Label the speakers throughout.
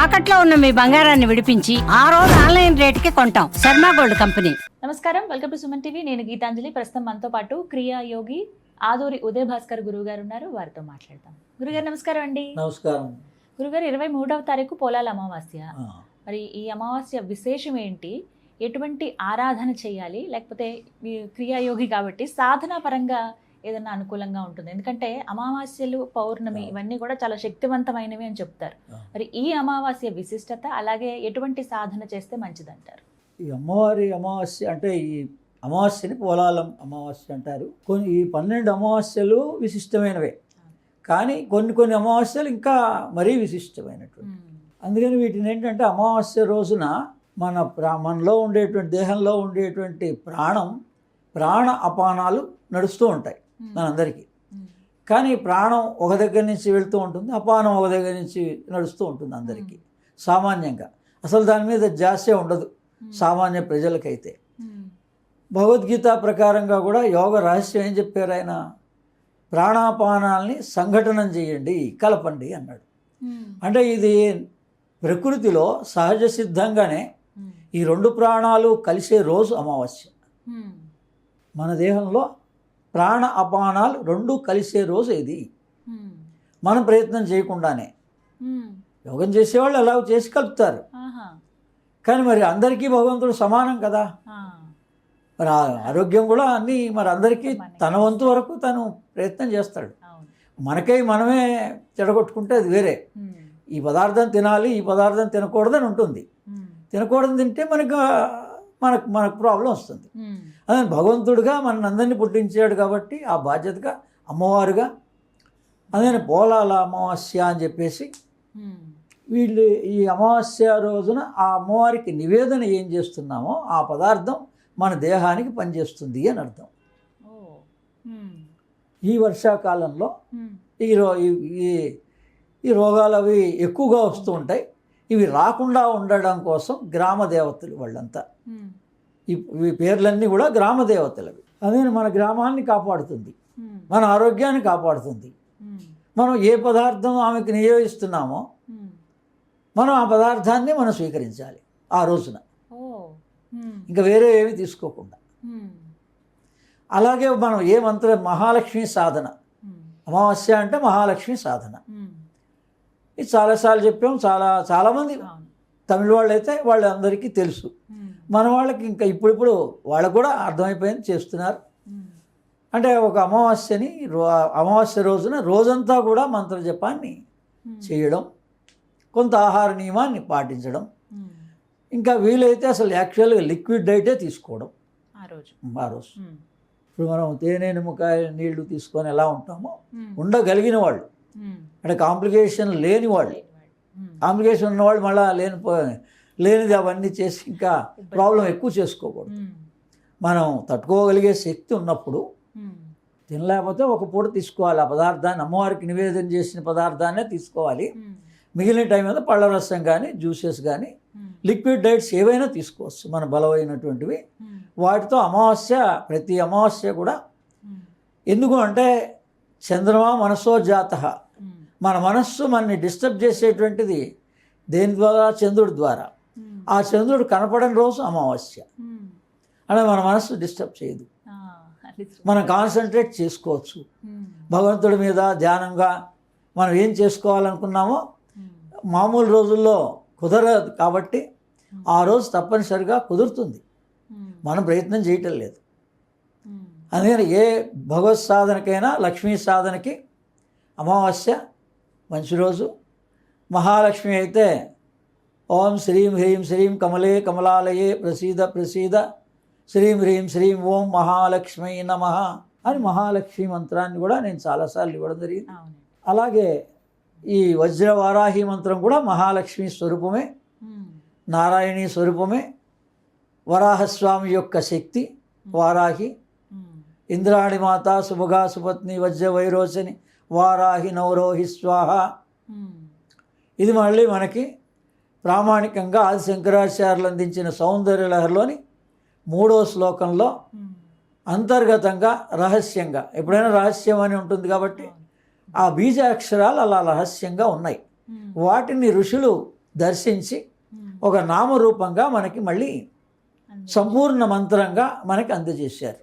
Speaker 1: తాకట్లో ఉన్న మీ బంగారాన్ని విడిపించి ఆ రోజు ఆన్లైన్ రేటుకి కొంటాం. Sharma gold company.
Speaker 2: నమస్కారం, వెల్కమ్ టు సుమన్ టీవీ. నేను గీతాంజలి. ప్రస్తుతం మనతో పాటు క్రియా యోగి ఆదూరి ఉదయ్ భాస్కర్ గురువు గారు ఉన్నారు. వారితో మాట్లాడతాం. గురుగారు నమస్కారం అండి.
Speaker 3: నమస్కారం.
Speaker 2: గురుగారు, 23వ తారీఖు పోలాల అమావాస్య. మరి ఈ అమావాస్య విశేషం ఏంటి? ఎటువంటి ఆరాధన చేయాలి? లేకపోతే క్రియాయోగి కాబట్టి సాధనా పరంగా ఏదన్నా అనుకూలంగా ఉంటుంది? ఎందుకంటే అమావాస్యలు, పౌర్ణమి ఇవన్నీ కూడా చాలా శక్తివంతమైనవి అని చెప్తారు. మరి ఈ అమావాస్య విశిష్టత, అలాగే ఎటువంటి సాధన చేస్తే మంచిదంటారు?
Speaker 3: ఈ అమ్మవారి అమావాస్య అంటే ఈ అమావాస్యని పోలాలం అమావాస్య అంటారు. ఈ 12 అమావాస్యలు విశిష్టమైనవే, కానీ కొన్ని అమావాస్యలు ఇంకా మరీ విశిష్టమైనటువంటి. అందుకని వీటిని ఏంటంటే అమావాస్య రోజున మనలో ఉండేటువంటి దేహంలో ఉండేటువంటి ప్రాణ అపానాలు నడుస్తూ ఉంటాయి మనందరికీ. కానీ ప్రాణం ఒక దగ్గర నుంచి వెళ్తూ ఉంటుంది, అపానం ఒక దగ్గర నుంచి నడుస్తూ ఉంటుంది అందరికీ సామాన్యంగా. అసలు దాని మీద జాస్య ఉండదు సామాన్య ప్రజలకైతే. భగవద్గీత ప్రకారంగా కూడా యోగ రహస్యం ఏం చెప్పారు ఆయన? ప్రాణాపానాల్ని సంఘటనం చేయండి, కలపండి అన్నాడు. అంటే ఇది ప్రకృతిలో సహజ సిద్ధంగానే ఈ 2 ప్రాణాలు కలిసే రోజు అమావాస్య. మన దేహంలో ప్రాణ అపానాలు 2 కలిసే రోజు ఇది. మనం ప్రయత్నం చేయకుండానే యోగం చేసేవాళ్ళు అలా చేసి కలుపుతారు. కానీ మరి అందరికీ భగవంతుడు సమానం కదా. మరి ఆరోగ్యం కూడా అన్నీ మరి అందరికీ తన వంతు వరకు తను ప్రయత్నం చేస్తాడు. మనమే చెడగొట్టుకుంటే అది వేరే. ఈ పదార్థం తినాలి, ఈ పదార్థం తినకూడదని ఉంటుంది. తినకూడదు తింటే మనకు ప్రాబ్లం వస్తుంది. అదే భగవంతుడిగా అందరినీ పుట్టించాడు కాబట్టి ఆ బాధ్యతగా అమ్మవారుగా అదే పోలాల అమావాస్య అని చెప్పేసి వీళ్ళు ఈ అమావాస్య రోజున ఆ అమ్మవారికి నివేదన ఏం చేస్తున్నామో ఆ పదార్థం మన దేహానికి పనిచేస్తుంది అని అర్థం. ఈ వర్షాకాలంలో ఈ రోగాలు అవి ఎక్కువగా వస్తూ ఉంటాయి. ఇవి రాకుండా ఉండడం కోసం గ్రామ దేవతలు వాళ్ళంతా, ఈ పేర్లన్నీ కూడా గ్రామ దేవతలవి. అదే మన గ్రామాన్ని కాపాడుతుంది, మన ఆరోగ్యాన్ని కాపాడుతుంది. మనం ఏ పదార్థం ఆమెకు నియోగిస్తున్నామో మనం ఆ పదార్థాన్ని మనం స్వీకరించాలి ఆ రోజున, ఇంకా వేరే ఏమి తీసుకోకుండా. అలాగే మనం ఏ మంత్రం, మహాలక్ష్మి సాధన, అమావాస్య అంటే మహాలక్ష్మి సాధన. ఇది చాలాసార్లు చెప్పాం. చాలామంది తమిళ వాళ్ళు అయితే వాళ్ళందరికీ తెలుసు. మన వాళ్ళకి ఇంకా ఇప్పుడు వాళ్ళకు కూడా అర్థమైపోయింది, చేస్తున్నారు. అంటే ఒక అమావాస్య రోజున రోజంతా కూడా మంత్ర జపాన్ని చేయడం, కొంత ఆహార నియమాన్ని పాటించడం, ఇంకా వీలైతే అసలు యాక్చువల్గా లిక్విడ్ డైటే తీసుకోవడం ఆ రోజు. ఇప్పుడు మనం తేనె, నిమ్మకాయ నీళ్లు తీసుకొని ఎలా ఉంటామో ఉండగలిగిన వాళ్ళు, అంటే కాంప్లికేషన్ లేని వాళ్ళు. కాంప్లికేషన్ ఉన్నవాళ్ళు మళ్ళీ లేనిది అవన్నీ చేసి ఇంకా ప్రాబ్లం ఎక్కువ చేసుకోకూడదు. మనం తట్టుకోగలిగే శక్తి ఉన్నప్పుడు తినలేకపోతే ఒక పూట తీసుకోవాలి ఆ పదార్థాన్ని. అమ్మవారికి నివేదన చేసిన పదార్థాన్నే తీసుకోవాలి. మిగిలిన టైం మీద పళ్ళ రసం కానీ, జ్యూసెస్ కానీ, లిక్విడ్ డైట్స్ ఏవైనా తీసుకోవచ్చు మన బలమైనటువంటివి. వాటితో ప్రతి అమావాస్య కూడా, ఎందుకు అంటే చంద్రమా మనసో జాతః, మన మనస్సు మనని డిస్టర్బ్ చేసేటువంటిది దేని ద్వారా? చంద్రుడి ద్వారా. ఆ చంద్రుడు కనపడని రోజు అమావాస్య. అంటే మన మనస్సు డిస్టర్బ్ చేయదు, మనం కాన్సన్ట్రేట్ చేసుకోవచ్చు భగవంతుడి మీద ధ్యానంగా. మనం ఏం చేసుకోవాలనుకున్నామో మామూలు రోజుల్లో కుదరదు కాబట్టి ఆ రోజు తప్పనిసరిగా కుదురుతుంది. మనం ప్రయత్నం చేయటం లేదు. అందుకని ఏ భగవత్ సాధనకైనా, లక్ష్మీ సాధనకి అమావాస్య మంచి రోజు. మహాలక్ష్మి అయితే ఓం శ్రీం హ్రీం శ్రీం కమలే కమలాలయే ప్రసీద ప్రసీద శ్రీం హ్రీం శ్రీం ఓం మహాలక్ష్మీ నమః అని మహాలక్ష్మి మంత్రాన్ని కూడా నేను చాలాసార్లు ఇవ్వడం జరిగింది. అలాగే ఈ వజ్రవారాహి మంత్రం కూడా మహాలక్ష్మి స్వరూపమే, నారాయణీ స్వరూపమే. వరాహస్వామి యొక్క శక్తి వారాహి. ఇంద్రాణి మాత సుభగా సుపత్ని వజ్ర వైరోచని వారాహి నవరోహి స్వాహ. ఇది మళ్ళీ మనకి ప్రామాణికంగా ఆది శంకరాచార్యులు అందించిన సౌందర్య లహరిలోని 3వ శ్లోకంలో అంతర్గతంగా రహస్యంగా, ఎప్పుడైనా రహస్యం అని ఉంటుంది కాబట్టి ఆ బీజ అక్షరాలు అలా రహస్యంగా ఉన్నాయి. వాటిని ఋషులు దర్శించి ఒక నామరూపంగా మనకి మళ్ళీ సంపూర్ణ మంత్రంగా మనకి అందజేశారు.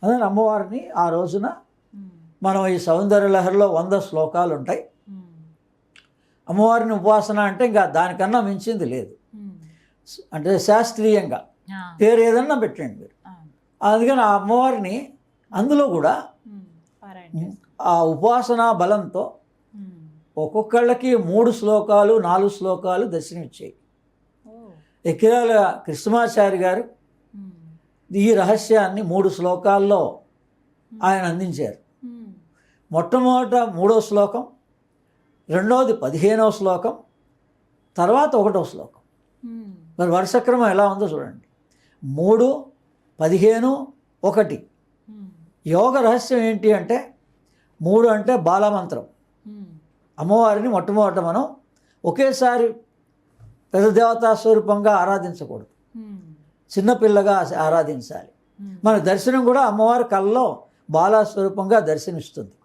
Speaker 3: అదే అమ్మవారిని ఆ రోజున మనం ఈ సౌందర్య లహరిలో 100 శ్లోకాలు ఉంటాయి. అమ్మవారిని ఉపాసన అంటే ఇంకా దానికన్నా మించింది లేదు. అంటే శాస్త్రీయంగా పేరు ఏదన్నా పెట్టండి మీరు. అందుకని ఆ అమ్మవారిని అందులో కూడా ఆ ఉపాసనా బలంతో ఒక్కొక్కళ్ళకి 3 శ్లోకాలు 4 శ్లోకాలు దర్శనమిచ్చాయి. ఎకిరాల కృష్ణమాచారి గారు ఈ రహస్యాన్ని 3 శ్లోకాల్లో ఆయన అందించారు. మొట్టమొదట 3వ శ్లోకం, రెండవది 15వ శ్లోకం, తర్వాత 1వ శ్లోకం. మరి వరుసక్రమం ఎలా ఉందో చూడండి. 3, 15, 1. యోగ రహస్యం ఏంటి అంటే 3 అంటే బాలమంత్రం. అమ్మవారిని మొట్టమొదట మనం ఒకేసారి పెద్ద దేవతా స్వరూపంగా ఆరాధించకూడదు, చిన్నపిల్లగా ఆరాధించాలి. మన దర్శనం కూడా అమ్మవారి కళ్ళలో బాలా స్వరూపంగా దర్శనమిస్తుంది.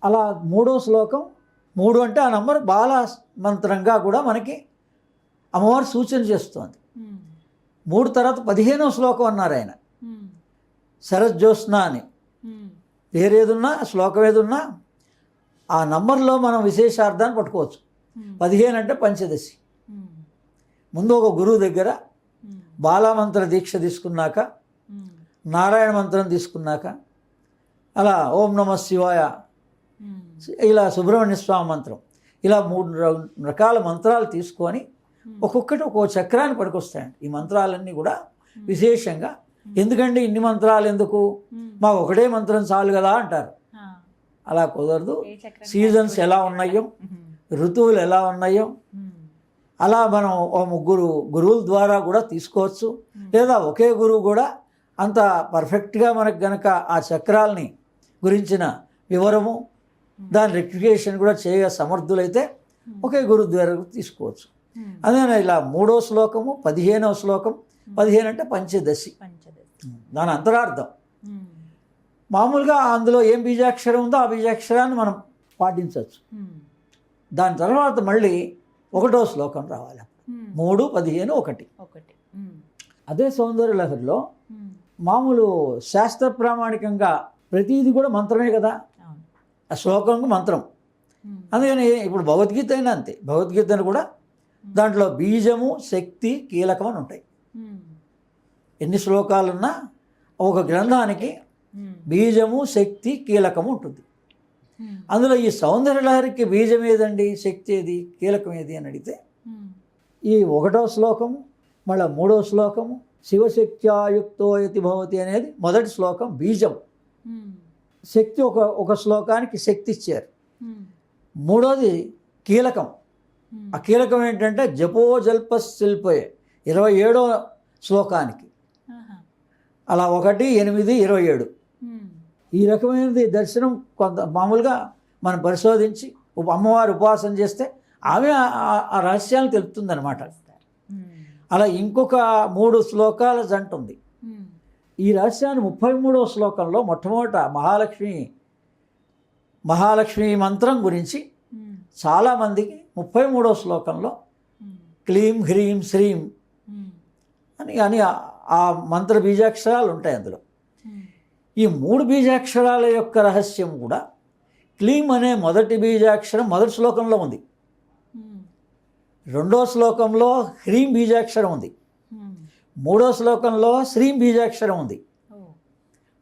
Speaker 3: అలా 3వ శ్లోకం 3 అంటే ఆ నంబర్ బాలా మంత్రంగా కూడా మనకి అమ్మవారు సూచన చేస్తోంది. 3 తర్వాత 15వ శ్లోకం అన్నారు ఆయన. శరజ్యోత్స్న అని పేరేదున్నా శ్లోకం ఏదున్నా ఆ నంబర్లో మనం విశేషార్థాన్ని పట్టుకోవచ్చు. 15 అంటే పంచదశి. ముందు ఒక గురువు దగ్గర బాలామంత్ర దీక్ష తీసుకున్నాక, నారాయణ మంత్రం తీసుకున్నాక, అలా ఓం నమ శివాయ, ఇలా సుబ్రహ్మణ్య స్వామి మంత్రం, ఇలా 3 రకాల మంత్రాలు తీసుకొని ఒక్కొక్కటి ఒక్కో చక్రాన్ని పడుకొస్తాయండి. ఈ మంత్రాలన్నీ కూడా విశేషంగా. ఎందుకండి ఇన్ని మంత్రాలు ఎందుకు, మాకు ఒకటే మంత్రం చాలు కదా అంటారు. అలా కుదరదు. సీజన్స్ ఎలా ఉన్నాయో, ఋతువులు ఎలా ఉన్నాయో అలా మనం ఓ 3 గురువుల ద్వారా కూడా తీసుకోవచ్చు. లేదా ఒకే గురువు కూడా అంత పర్ఫెక్ట్గా మనకు గనక ఆ చక్రాలని గురించిన వివరము, దాని రెక్టిఫికేషన్ కూడా చేయ సమర్థులైతే ఒకే గురువు ద్వారా తీసుకోవచ్చు. అదే ఇలా 3వ శ్లోకము, 15వ శ్లోకం. 15 అంటే పంచదశి, దాని అంతరార్థం. మామూలుగా అందులో ఏం బీజాక్షరం ఉందో ఆ బీజాక్షరాన్ని మనం పాటించవచ్చు. దాని తర్వాత మళ్ళీ 1వ శ్లోకం రావాలి. 3, 15, 1. అదే సౌందర్య లహరిలో మామూలు శాస్త్ర ప్రామాణికంగా ప్రతిదీ కూడా మంత్రమే కదా, ఆ శ్లోకంకు మంత్రం. అందుకని ఇప్పుడు భగవద్గీత అయినా అంతే. భగవద్గీతను కూడా దాంట్లో బీజము, శక్తి, కీలకం అని ఉంటాయి. ఎన్ని శ్లోకాలున్నా ఒక గ్రంథానికి బీజము, శక్తి, కీలకము ఉంటుంది. అందులో ఈ సౌందర్య లహరికి బీజం ఏదండి, శక్తి ఏది, కీలకం ఏది అని అడిగితే ఈ 1వ శ్లోకము, మళ్ళీ 3వ శ్లోకము శివశక్త్యాయుక్తో యతి భవతి అనేది మొదటి శ్లోకం బీజం. శక్తి ఒక శ్లోకానికి శక్తి ఇచ్చారు. 3వది కీలకం. ఆ కీలకం ఏంటంటే జపో జల్ప శిల్పే 27వ శ్లోకానికి. అలా 1, 8, 27 ఈ రకమైనది దర్శనం. కొంత మామూలుగా మనం పరిశోధించి అమ్మవారి ఉపాసన చేస్తే ఆమె ఆ రహస్యాలను తెలుపుతుందన్నమాట. అలా ఇంకొక 3 శ్లోకాల జంట ఉంది. ఈ రహస్యాన్ని 33వ శ్లోకంలో మొట్టమొదట మహాలక్ష్మి మంత్రం గురించి చాలామందికి 33వ శ్లోకంలో క్లీం హ్రీం శ్రీం అని ఆ మంత్ర బీజాక్షరాలు ఉంటాయి అందులో. ఈ 3 బీజాక్షరాల యొక్క రహస్యం కూడా క్లీం అనే మొదటి బీజాక్షరం మొదటి శ్లోకంలో ఉంది. 2వ శ్లోకంలో హ్రీం బీజాక్షరం ఉంది. 3వ శ్లోకంలో శ్రీం బీజాక్షరం ఉంది.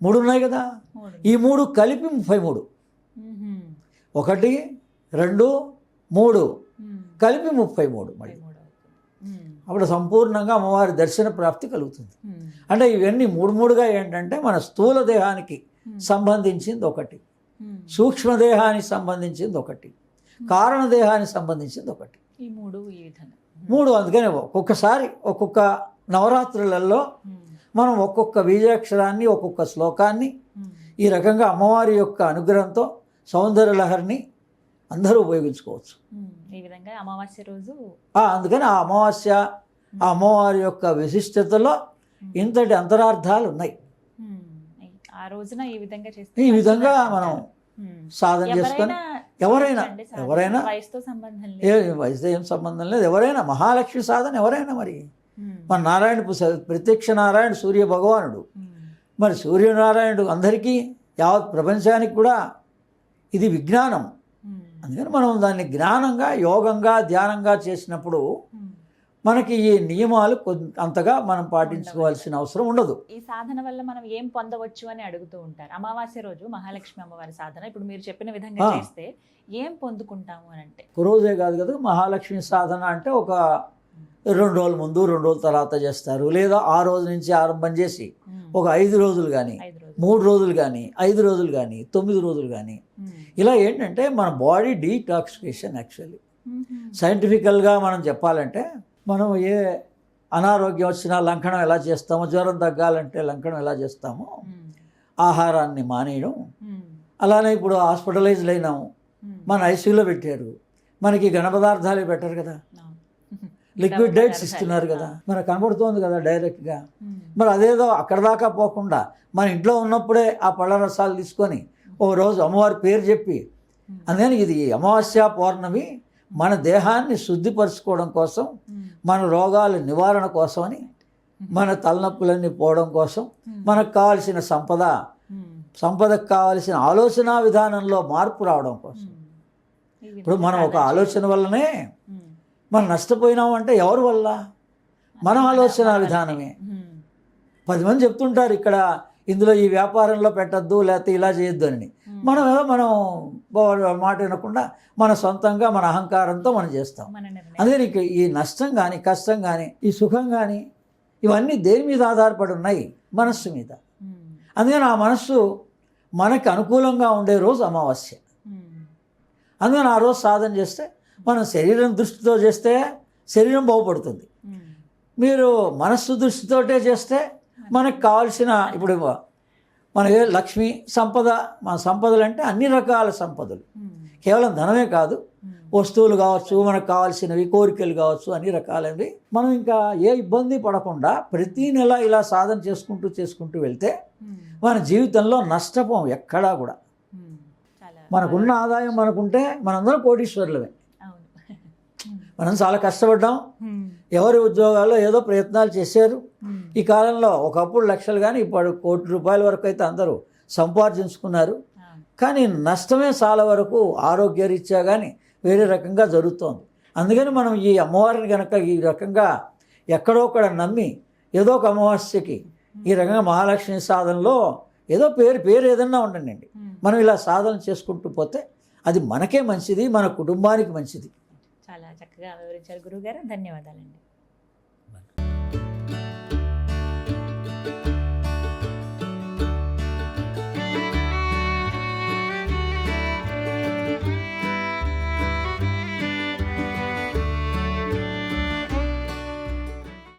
Speaker 3: 3 ఉన్నాయి కదా. ఈ 3 కలిపి 33. 1, 2, 3 కలిపి 33 మళ్ళీ. అప్పుడు సంపూర్ణంగా అమ్మవారి దర్శన ప్రాప్తి కలుగుతుంది. అంటే ఇవన్నీ 3 ఏంటంటే మన స్థూల దేహానికి సంబంధించింది ఒకటి, సూక్ష్మదేహానికి సంబంధించింది ఒకటి, కారణదేహానికి సంబంధించింది ఒకటి.
Speaker 2: ఈ 3
Speaker 3: 3 అందుకని ఒక్కొక్కసారి ఒక్కొక్క నవరాత్రులలో మనం ఒక్కొక్క బీజాక్షరాన్ని, ఒక్కొక్క శ్లోకాన్ని ఈ రకంగా అమ్మవారి యొక్క అనుగ్రహంతో సౌందర్య లహరిని అందరూ ఉపయోగించుకోవచ్చు.
Speaker 2: ఈ విధంగా అమావాస్య రోజు
Speaker 3: అందుకని ఆ అమావాస్య, ఆ అమ్మవారి యొక్క విశిష్టతలో ఇంతటి అంతరార్థాలు ఉన్నాయి.
Speaker 2: ఆ రోజున ఈ విధంగా చేస్తే
Speaker 3: ఈ విధంగా మనం సాధన చేసుకొని ఎవరైనా
Speaker 2: అండి సాధన?
Speaker 3: ఎవరైనా
Speaker 2: వయసుతో సంబంధం
Speaker 3: ఏ
Speaker 2: లేదు.
Speaker 3: వయసుతో ఏం సంబంధం లేదు, ఎవరైనా మహాలక్ష్మి సాధన ఎవరైనా. మరి
Speaker 2: ఉమ్,
Speaker 3: మన నారాయణ ప్రత్యక్ష నారాయణ సూర్య భగవానుడు,
Speaker 2: ఉమ్,
Speaker 3: మరి సూర్యనారాయణుడు అందరికీ యావత్ ప్రపంచానికి కూడా ఇది విజ్ఞానం.
Speaker 2: ఉమ్,
Speaker 3: అందుకని మనం దాన్ని జ్ఞానంగా యోగంగా ధ్యానంగా చేసినప్పుడు
Speaker 2: ఉమ్.
Speaker 3: మనకి ఈ నియమాలు అంతగా మనం పాటించుకోవాల్సిన అవసరం ఉండదు.
Speaker 2: ఈ సాధన వల్ల మనం ఏం పొందవచ్చు అని అడుగుతూ ఉంటారు. అమావాస్య రోజు మహాలక్ష్మి అమ్మవారి సాధన ఇప్పుడు మీరు చెప్పిన విధంగా
Speaker 3: ఆ.
Speaker 2: చేస్తే ఏం పొందుకుంటాము అని అంటే?
Speaker 3: ఒక రోజే కాదు కదా మహాలక్ష్మి సాధన అంటే, ఒక 2 రోజుల ముందు 2 రోజుల తర్వాత చేస్తారు, లేదా ఆ రోజు నుంచి ఆరంభం చేసి
Speaker 2: ఉమ్,
Speaker 3: ఒక 5 రోజులు కానీ
Speaker 2: 5 రోజులు.
Speaker 3: 3 రోజులు కానీ 5 రోజులు కానీ 9 రోజులు కానీ
Speaker 2: ఉమ్,
Speaker 3: ఇలా ఏంటంటే మన బాడీ డీటాక్సిఫికేషన్. యాక్చువల్లీ
Speaker 2: ఉమ్,
Speaker 3: సైంటిఫికల్గా మనం చెప్పాలంటే, మనం ఏ అనారోగ్యం వచ్చినా లంకనం ఎలా చేస్తామో, జ్వరం తగ్గాలంటే లంకనం ఎలా చేస్తామో,
Speaker 2: ఉమ్,
Speaker 3: ఆహారాన్ని మానేయడం.
Speaker 2: ఉమ్,
Speaker 3: అలానే ఇప్పుడు హాస్పిటలైజ్డ్ అయినాము,
Speaker 2: ఉమ్.
Speaker 3: మన ఐసీయూలో పెట్టారు, మనకి ఘన పదార్థాలే పెట్టరు కదా,
Speaker 2: అవును.
Speaker 3: లిక్విడ్
Speaker 2: ద్రవ
Speaker 3: డైట్స్
Speaker 2: పదార్థాలు.
Speaker 3: ఇస్తున్నారు కదా, మనకు కనబడుతోంది కదా డైరెక్ట్గా.
Speaker 2: ఉమ్,
Speaker 3: మరి అదేదో అక్కడ దాకా పోకుండా మన ఇంట్లో ఉన్నప్పుడే ఆ పళ్ళ రసాలు తీసుకొని ఒక రోజు అమ్మవారి పేరు చెప్పి,
Speaker 2: ఉమ్,
Speaker 3: అందుకని ఇది అమావాస్య పౌర్ణమి మన దేహాన్ని శుద్ధిపరచుకోవడం కోసం,
Speaker 2: ఉమ్,
Speaker 3: మన రోగాల నివారణ కోసమని, మన తలనొప్పులన్నీ పోవడం కోసం, మనకు కావాల్సిన
Speaker 2: ఉమ్,
Speaker 3: సంపదకు కావాల్సిన ఆలోచన విధానంలో మార్పు రావడం కోసం.
Speaker 2: ఉమ్. ఈ
Speaker 3: ఇప్పుడు మనం ఒక
Speaker 2: విధంగా
Speaker 3: ఆలోచన వల్లనే
Speaker 2: ఉమ్,
Speaker 3: మనం నష్టపోయినాం అంటే ఎవరి వల్ల? మన ఆలోచన విధానమే.
Speaker 2: ఉమ్,
Speaker 3: 10 మంది చెప్తుంటారు ఇక్కడ ఇందులో ఈ వ్యాపారంలో పెట్టద్దు, లేకపోతే ఇలా చేయొద్దు అని. మనం ఏదో మనం మాట వినకుండా మన సొంతంగా మన అహంకారంతో మనం చేస్తాం.
Speaker 2: మన నిర్ణయం.
Speaker 3: అందుకని ఈ నష్టం కానీ కష్టం కానీ ఈ సుఖం కానీ ఇవన్నీ దేని మీద ఆధారపడి ఉన్నాయి? మనస్సు మీద.
Speaker 2: ఉమ్,
Speaker 3: అందుకని ఆ మనస్సు మనకి అనుకూలంగా ఉండే రోజు అమావాస్య.
Speaker 2: ఉమ్,
Speaker 3: అందుకని ఆ రోజు సాధన చేస్తే, మనం శరీరం దృష్టితో చేస్తే శరీరం బాగుపడుతుంది.
Speaker 2: ఉమ్,
Speaker 3: మీరు మనస్సు దృష్టితోటే చేస్తే మనకు కావాల్సిన, ఇప్పుడు మనకి లక్ష్మి సంపద, మన సంపదలు అంటే అన్ని రకాల సంపదలు,
Speaker 2: ఉమ్,
Speaker 3: కేవలం ధనమే కాదు,
Speaker 2: ఉమ్,
Speaker 3: వస్తువులు కావచ్చు, మనకు కావాల్సినవి, కోరికలు కావచ్చు, అన్ని రకాలవి. మనం ఇంకా ఏ ఇబ్బంది పడకుండా ప్రతీ నెల ఇలా సాధన చేసుకుంటూ వెళ్తే
Speaker 2: ఉమ్,
Speaker 3: మన జీవితంలో నష్టపోం ఎక్కడా కూడా.
Speaker 2: ఉమ్. చాలా
Speaker 3: మనకున్న ఆదాయం మనకుంటే మనందరం కోటీశ్వరులమే.
Speaker 2: అవును. ఉమ్,
Speaker 3: మనం చాలా కష్టపడ్డాం,
Speaker 2: ఉమ్,
Speaker 3: ఎవరి ఉద్యోగాల్లో ఏదో ప్రయత్నాలు చేశారు.
Speaker 2: ఉమ్,
Speaker 3: ఈ కాలంలో ఒకప్పుడు లక్షలు కానీ ఇప్పుడు ₹1,00,00,000 వరకు అయితే అందరూ సంపాదించుకున్నారు.
Speaker 2: అవును.
Speaker 3: కానీ నష్టమే చాలా వరకు ఆరోగ్యరీత్యా కానీ వేరే రకంగా జరుగుతోంది. అందుకని మనం ఈ అమ్మవారిని కనుక ఈ రకంగా ఎక్కడో అక్కడ నమ్మి ఏదో ఒక అమావాస్యకి ఈ రకంగా మహాలక్ష్మి సాధనలో ఏదో పేరు ఏదన్నా ఉండండి,
Speaker 2: ఉమ్.
Speaker 3: మనం ఇలా సాధన చేసుకుంటూ పోతే అది మనకే మంచిది, మన కుటుంబానికి మంచిది.
Speaker 2: చాలా చక్కగా వివరించారు గురువుగారు. ధన్యవాదాలండి.